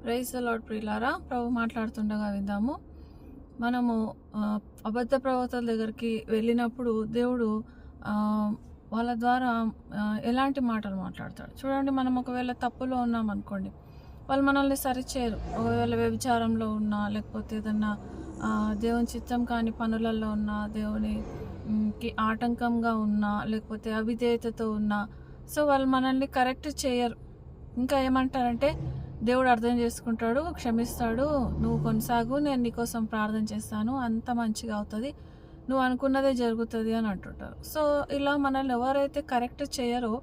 Praise the lord ప్రియులారా, ప్రభు మాట్లాడుతుండగా విందాము. మనము అబద్ధ ప్రవక్తల దగ్గరికి వెళ్ళినప్పుడు దేవుడు వాళ్ళ ద్వారా ఎలాంటి మాటలు మాట్లాడతాడు చూడండి. మనం ఒకవేళ తప్పులో ఉన్నామనుకోండి, వాళ్ళు మనల్ని సరిచేయరు. ఒకవేళ వ్యభిచారంలో ఉన్నా, లేకపోతే ఏదన్నా దేవుని చిత్తం కాని పనులలో ఉన్నా, దేవునికి ఆటంకంగా ఉన్నా, లేకపోతే అవిధేయతతో ఉన్నా, సో వాళ్ళు మనల్ని కరెక్ట్ చేయరు. ఇంకా ఏమంటారంటే, దేవుడు అర్థం చేసుకుంటాడు, క్షమిస్తాడు, నువ్వు కొనసాగు, నేను నీకోసం ప్రార్థన చేస్తాను, అంత మంచిగా అవుతుంది, నువ్వు అనుకున్నదే జరుగుతుంది అని అంటుంటారు. సో ఇలా మనల్ని ఎవరైతే కరెక్ట్ చేయరో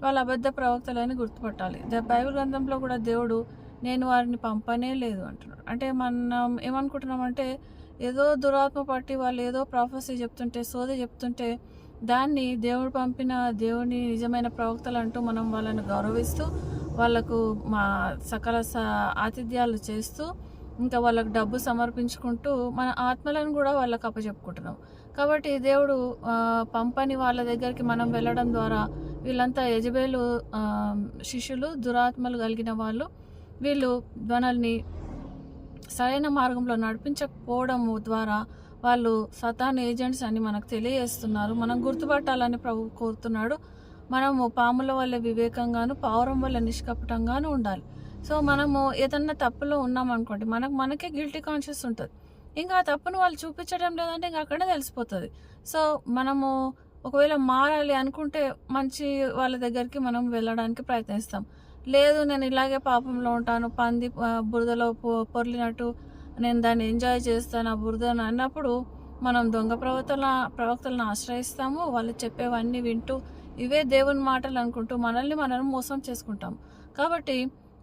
వాళ్ళు అబద్ధ ప్రవక్తలని గుర్తుపట్టాలి. బైబిల్ గ్రంథంలో కూడా దేవుడు నేను వారిని పంపనే లేదు అంటున్నాడు. అంటే మనం ఏమనుకుంటున్నామంటే, ఏదో దురాత్మ పట్టి వాళ్ళు ఏదో ప్రాఫెసీ చెప్తుంటే, సోది చెప్తుంటే, దాన్ని దేవుడు పంపిన దేవుని నిజమైన ప్రవక్తలు అంటూ మనం వాళ్ళని గౌరవిస్తూ, వాళ్ళకు మా సకల ఆతిథ్యాలు చేస్తూ, ఇంకా వాళ్ళకు డబ్బు సమర్పించుకుంటూ మన ఆత్మలను కూడా వాళ్ళకు అప్పచెప్పుకుంటున్నాం. కాబట్టి దేవుడు పంపని వాళ్ళ దగ్గరికి మనం వెళ్ళడం ద్వారా వీళ్ళంతా యజబేలు శిష్యులు, దురాత్మలు కలిగిన వాళ్ళు, వీళ్ళు మనల్ని సరైన మార్గంలో నడిపించకపోవడం ద్వారా వాళ్ళు సతాన్ ఏజెంట్స్ అని మనకు తెలియజేస్తున్నారు. మనం గుర్తుపట్టాలని ప్రభు కోరుతున్నాడు. మనము పాముల వల్ల వివేకంగాను, పావురం వల్ల నిష్కపటంగాను ఉండాలి. సో మనము ఏదన్నా తప్పులో ఉన్నామనుకోండి, మనకే గిల్టీ కాన్షియస్ ఉంటుంది. ఇంకా ఆ తప్పును వాళ్ళు చూపించడం లేదంటే ఇంకా అక్కడే తెలిసిపోతుంది. సో మనము ఒకవేళ మారాలి అనుకుంటే మంచి వాళ్ళ దగ్గరికి మనం వెళ్ళడానికి ప్రయత్నిస్తాం. లేదు, నేను ఇలాగే పాపంలో ఉంటాను, పంది బురదలో పొర్లినట్టు నేను దాన్ని ఎంజాయ్ చేస్తాను ఆ బురదను అన్నప్పుడు మనం దొంగ ప్రవక్తలను ఆశ్రయిస్తాము. వాళ్ళు చెప్పేవన్నీ వింటూ ఇవే దేవుని మాటలు అనుకుంటూ మనం మోసం చేసుకుంటాం. కాబట్టి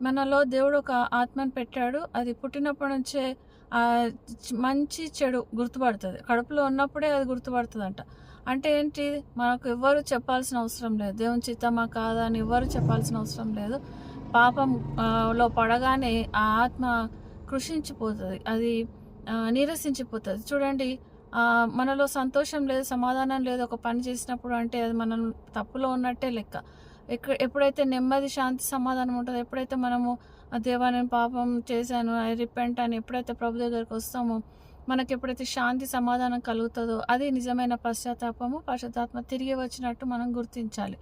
మనలో దేవుడు ఒక ఆత్మను పెట్టాడు. అది పుట్టినప్పటి నుంచే మంచి చెడు గుర్తుపడుతుంది. కడుపులో ఉన్నప్పుడే అది గుర్తుపడుతుందంట. అంటే ఏంటి, మనకు ఎవ్వరు చెప్పాల్సిన అవసరం లేదు. దేవుని చిత్తమా కాదా అని ఎవ్వరు చెప్పాల్సిన అవసరం లేదు. పాపంలో పడగానే ఆ ఆత్మ కృషించిపోతుంది, అది నీరసించిపోతుంది. చూడండి, మనలో సంతోషం లేదు, సమాధానం లేదు ఒక పని చేసినప్పుడు, అంటే అది మనం తప్పులో ఉన్నట్టే లెక్క. ఎప్పుడైతే నెమ్మది, శాంతి, సమాధానం ఉంటుందో, ఎప్పుడైతే మనము దేవా నేను పాపం చేశాను, ఐ రిపెంట్ అని ఎప్పుడైతే ప్రభు దగ్గరికి వస్తామో, మనకి ఎప్పుడైతే శాంతి, సమాధానం కలుగుతుందో అది నిజమైన పశ్చాత్తాత్మ తిరిగి వచ్చినట్టు మనం గుర్తించాలి.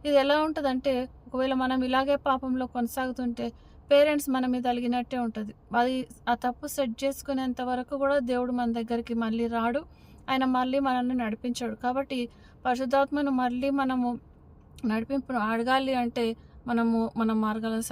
ఇది ఎలా ఉంటుందంటే, ఒకవేళ మనం ఇలాగే పాపంలో కొనసాగుతుంటే పేరెంట్స్ మన మీద అలిగినట్టే ఉంటుంది. అది ఆ తప్పు సెట్ చేసుకునేంత వరకు కూడా దేవుడు మన దగ్గరికి మళ్ళీ రాడు, ఆయన మళ్ళీ మనల్ని నడిపించాడు. కాబట్టి పరిశుద్ధాత్మను మళ్ళీ మనము నడిపింపును అడగాలి అంటే మనము మన మార్గాలను